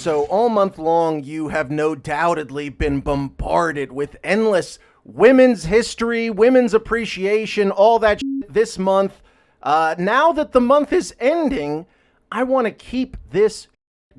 So all month long, you have no doubtedly been bombarded with endless women's history, women's appreciation, all that shit this month. Now that the month is ending, I want to keep this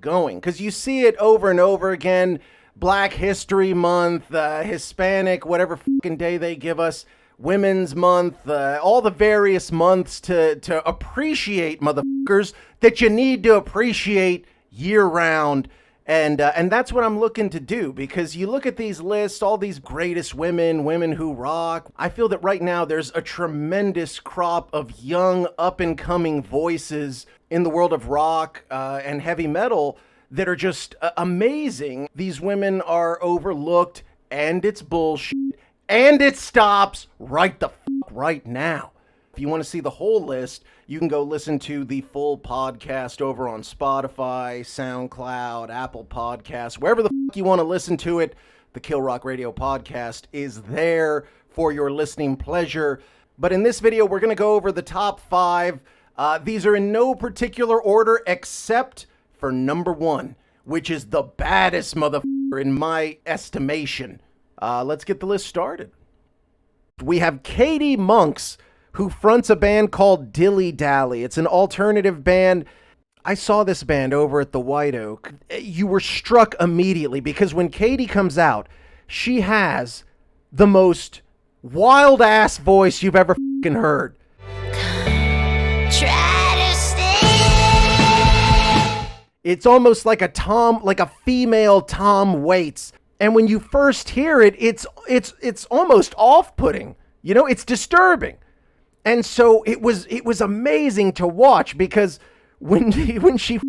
going because you see it over and over again. Black History Month, Hispanic, whatever fucking day they give us, Women's Month, all the various months to appreciate motherfuckers that you need to appreciate year-round, and that's what I'm looking to do, because you look at these lists, all these greatest women who rock. I feel that right now there's a tremendous crop of young, up-and-coming voices in the world of rock and heavy metal that are just amazing. These women are overlooked, and it's bullshit, and it stops right the fuck right now. If you want to see the whole list, you can go listen to the full podcast over on Spotify, SoundCloud, Apple Podcasts, wherever the fuck you want to listen to it. The Kill Rock Radio podcast is there for your listening pleasure. But in this video, we're going to go over the top 5. These are in no particular order except for number 1, which is the baddest motherfucker in my estimation. Let's get the list started. We have Katie Monks, who fronts a band called Dilly Dally. It's an alternative band. I saw this band over at the White Oak. You were struck immediately because when Katie comes out, she has the most wild-ass voice you've ever fucking heard. It's almost like a female Tom Waits. And when you first hear it, it's almost off-putting. You know, it's disturbing. And so it was amazing to watch because when she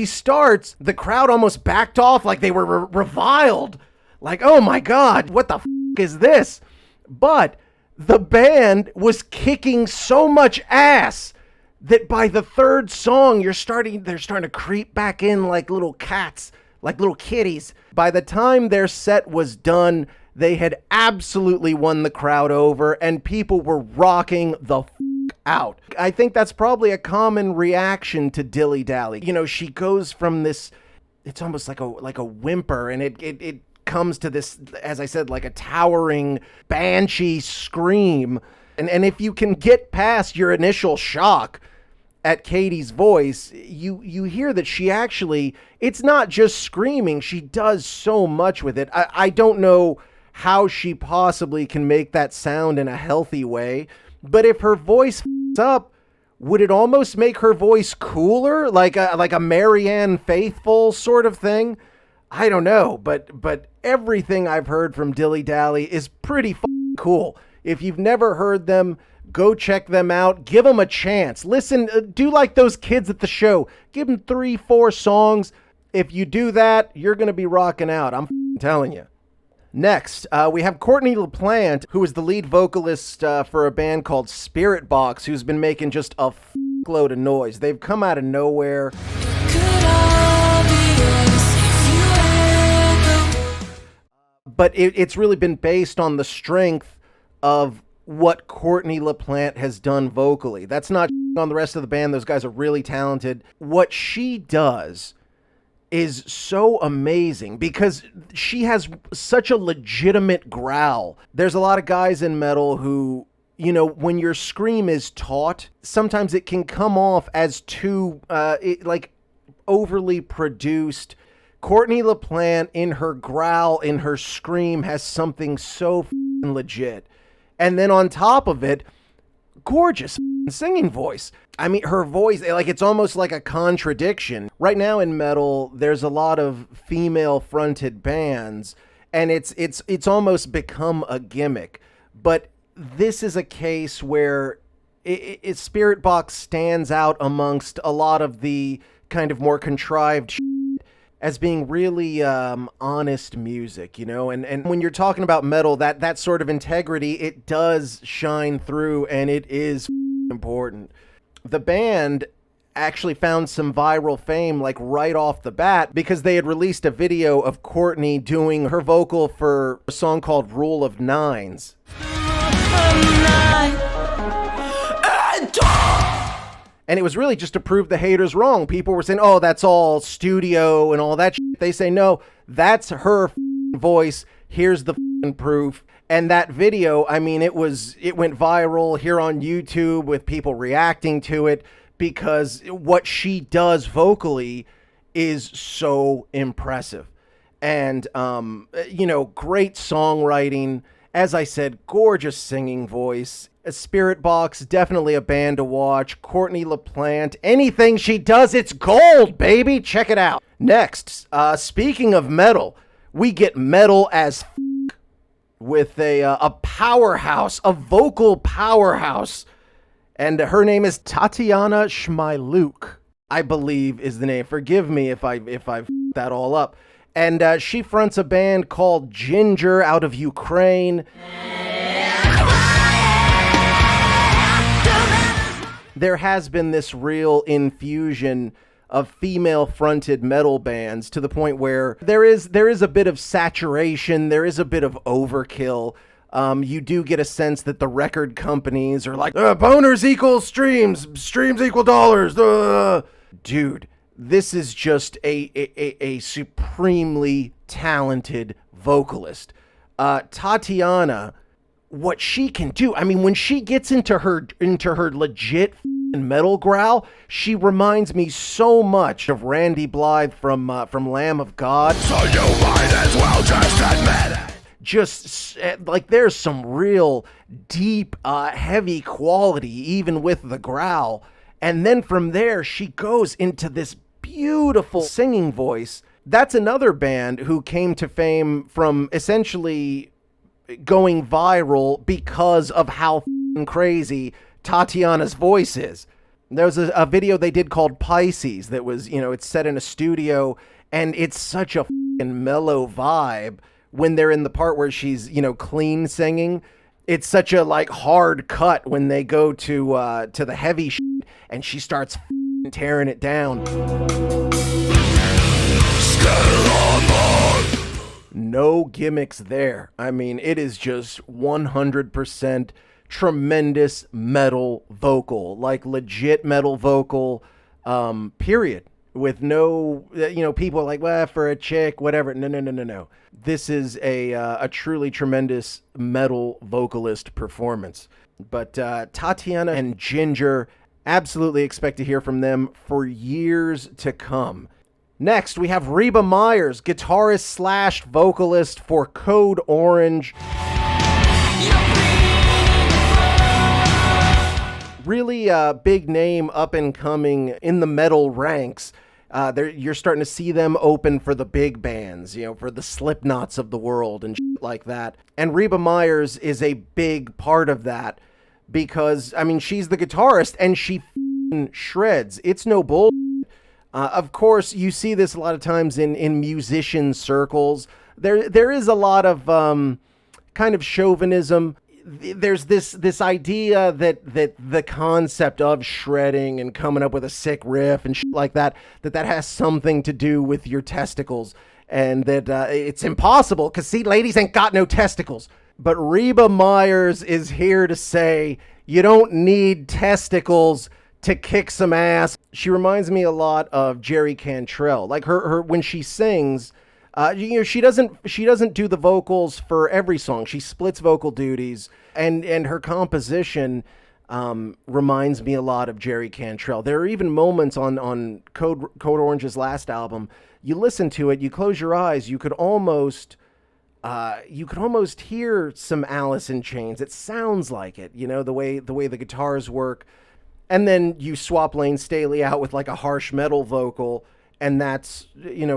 starts, the crowd almost backed off like they were reviled. Like, oh my God, what the is this? But the band was kicking so much ass that by the third song, they're starting to creep back in like little cats, like little kitties. By the time their set was done, they had absolutely won the crowd over and people were rocking the out. I think that's probably a common reaction to Dilly Dally. You know, she goes from this, it's almost like a whimper, and it comes to this, as I said, like a towering banshee scream. And if you can get past your initial shock at Katie's voice, you hear that she actually, it's not just screaming, she does so much with it. I don't know how she possibly can make that sound in a healthy way, but if her voice f***s up, would it almost make her voice cooler, like a Marianne Faithfull sort of thing? I don't know, but everything I've heard from Dilly Dally is pretty f***ing cool. If you've never heard them, go check them out. Give them a chance. Listen, do like those kids at the show. Give them 3-4 songs. If you do that, you're going to be rocking out. I'm telling you. Next, we have Courtney Laplante, who is the lead vocalist for a band called Spirit Box, who's been making just a load of noise. They've come out of nowhere. But it's really been based on the strength of what Courtney Laplante has done vocally. That's not on the rest of the band. Those guys are really talented. What she does is so amazing because she has such a legitimate growl. There's a lot of guys in metal who, you know, when your scream is taut, sometimes it can come off as too, like overly produced. Courtney Laplante in her growl, in her scream, has something so legit. And then on top of it, gorgeous singing voice. I mean, her voice, like, it's almost like a contradiction. Right now in metal, there's a lot of female-fronted bands, and it's almost become a gimmick. But this is a case where Spirit Box stands out amongst a lot of the kind of more contrived shit as being really honest music, you know? And when you're talking about metal, that sort of integrity, it does shine through, and it is important. The band actually found some viral fame like right off the bat because they had released a video of Courtney doing her vocal for a song called Rule of Nines. And it was really just to prove the haters wrong. People were saying, oh, that's all studio and all that shit. They say, no, that's her voice. Here's the proof. And that video, I mean, it went viral here on YouTube with people reacting to it because what she does vocally is so impressive. And, great songwriting. As I said, gorgeous singing voice. A Spirit Box, definitely a band to watch. Courtney Laplante, anything she does, it's gold, baby. Check it out. Next, speaking of metal, we get metal as with a powerhouse, a vocal powerhouse. And her name is Tatiana Shmyluk, I believe is the name. Forgive me if I've that all up. And she fronts a band called Ginger out of Ukraine. There has been this real infusion of female-fronted metal bands to the point where there is a bit of saturation, there is a bit of overkill. You do get a sense that the record companies are like, boners equal streams equal dollars. Dude, this is just a supremely talented vocalist. Tatiana, what she can do, I mean, when she gets into her legit metal growl, she reminds me so much of Randy Blythe from Lamb of God. So you might as well just admit it. Just like there's some real deep, heavy quality even with the growl. And then from there, she goes into this beautiful singing voice. That's another band who came to fame from essentially going viral because of how crazy Tatiana's voice is. There was a video they did called Pisces that was, it's set in a studio, and it's such a mellow vibe when they're in the part where she's, clean singing. It's such a hard cut when they go to the heavy shit and she starts tearing it down. No gimmicks there. I mean, it is just 100% tremendous metal vocal, legit metal vocal, period. With no, people are like, well, for a chick, whatever. No. This is a truly tremendous metal vocalist performance. But Tatiana and Ginger, absolutely expect to hear from them for years to come. Next, we have Reba Myers, guitarist / vocalist for Code Orange. Really big name, up and coming in the metal ranks. You're starting to see them open for the big bands, for the Slipknots of the world and shit like that. And Reba Myers is a big part of that because, she's the guitarist and she shreds. It's no bull. Of course, you see this a lot of times in musician circles. There is a lot of kind of chauvinism. There's this idea that the concept of shredding and coming up with a sick riff and shit like that has something to do with your testicles, and that it's impossible because, see, ladies ain't got no testicles. But Reba Myers is here to say you don't need testicles to kick some ass. She reminds me a lot of Jerry Cantrell. Like her when she sings, she doesn't do the vocals for every song. She splits vocal duties, and her composition reminds me a lot of Jerry Cantrell. There are even moments on Code Orange's last album. You listen to it, you close your eyes, you could almost hear some Alice in Chains. It sounds like it, the way the guitars work. And then you swap Lane Staley out with a harsh metal vocal, and that's,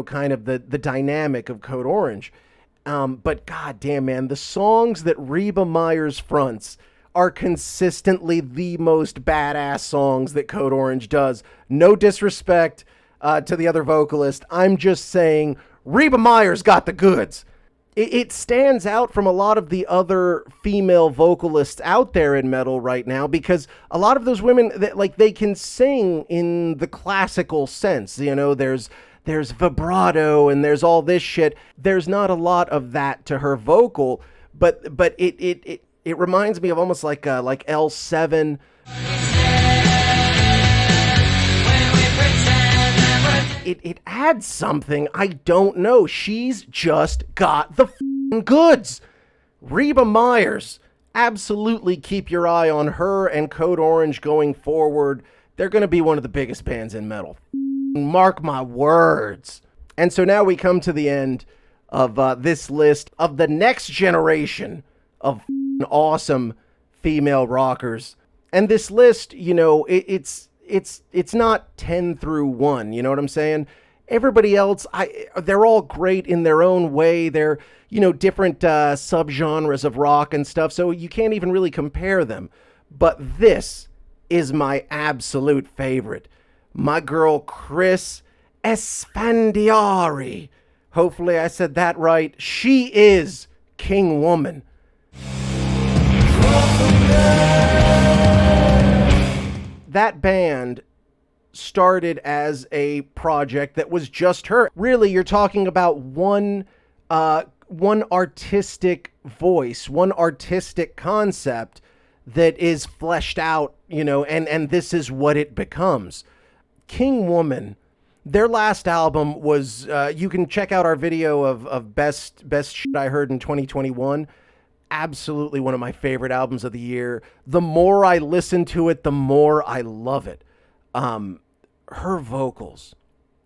kind of the dynamic of Code Orange. But goddamn, man, the songs that Reba Myers fronts are consistently the most badass songs that Code Orange does. No disrespect to the other vocalist. I'm just saying Reba Myers got the goods. It stands out from a lot of the other female vocalists out there in metal right now because a lot of those women, they can sing in the classical sense. There's vibrato and there's all this shit. There's not a lot of that to her vocal, but it reminds me of almost like L7. it adds something. I don't know. She's just got the goods. Reba Myers, absolutely keep your eye on her and Code Orange going forward. They're going to be one of the biggest bands in metal. Mark my words. And so now we come to the end of this list of the next generation of awesome female rockers. And this list, you know, it's not 10 through 1, you know what I'm saying? Everybody else, they're all great in their own way. They're, you know, different subgenres of rock and stuff, so you can't even really compare them. But this is my absolute favorite. My girl, Chris Esfandiari. Hopefully I said that right. She is King Woman. That band started as a project that was just her. Really, you're talking about one artistic voice, one artistic concept that is fleshed out, you know, and this is what it becomes. King Woman, their last album was, you can check out our video of best shit I heard in 2021. Absolutely one of my favorite albums of the year. The more I listen to it, the more I love it. Her vocals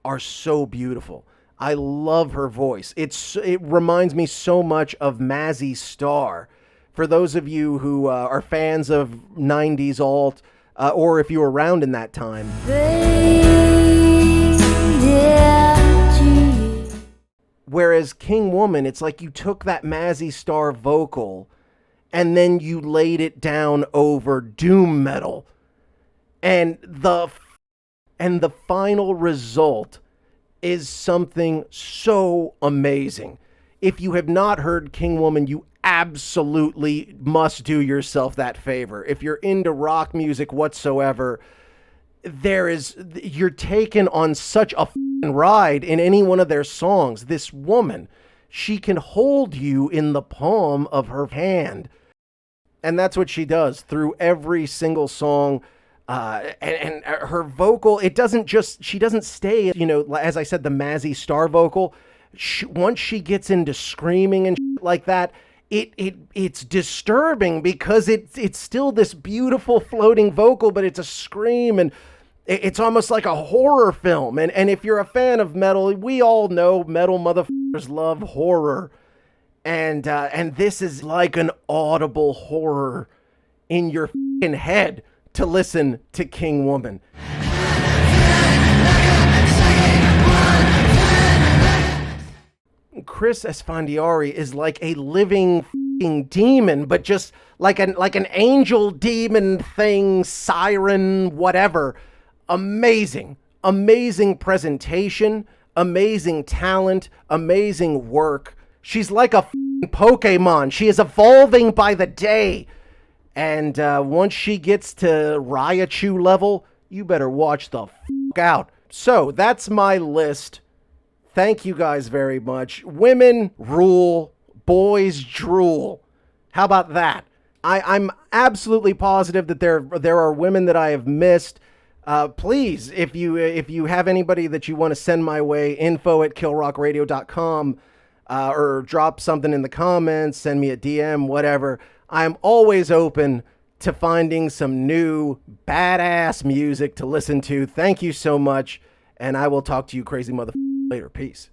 are so beautiful. I love her voice. It reminds me so much of Mazzy Star. For those of you who are fans of 90s alt, or if you were around in that time. Whereas King Woman, it's like you took that Mazzy Star vocal and then you laid it down over doom metal. And the final result is something so amazing. If you have not heard King Woman, you absolutely must do yourself that favor. If you're into rock music whatsoever, you're taken on such a ride in any one of their songs. This woman, she can hold you in the palm of her hand. And that's what she does through every single song. And her vocal, she doesn't stay, you know, as I said, the Mazzy Star vocal. Once she gets into screaming and like that, it's disturbing because it's still this beautiful floating vocal, but it's a scream, and it's almost like a horror film. And if you're a fan of metal, we all know metal motherfuckers love horror. And this is like an audible horror in your fucking head to listen to King Woman. Chris Esfandiari is like a living f***ing demon, but just like an angel demon thing, siren, whatever. Amazing presentation, amazing talent, amazing work. She's like a f***ing Pokemon. She is evolving by the day. And once she gets to Raichu level, you better watch the f*** out. So that's my list. Thank you guys very much. Women rule, boys drool. How about that? I'm absolutely positive that there are women that I have missed. Please, if you have anybody that you want to send my way, info@killrockradio.com, or drop something in the comments, send me a DM, whatever. I'm always open to finding some new badass music to listen to. Thank you so much, and I will talk to you crazy motherfuckers later. Peace.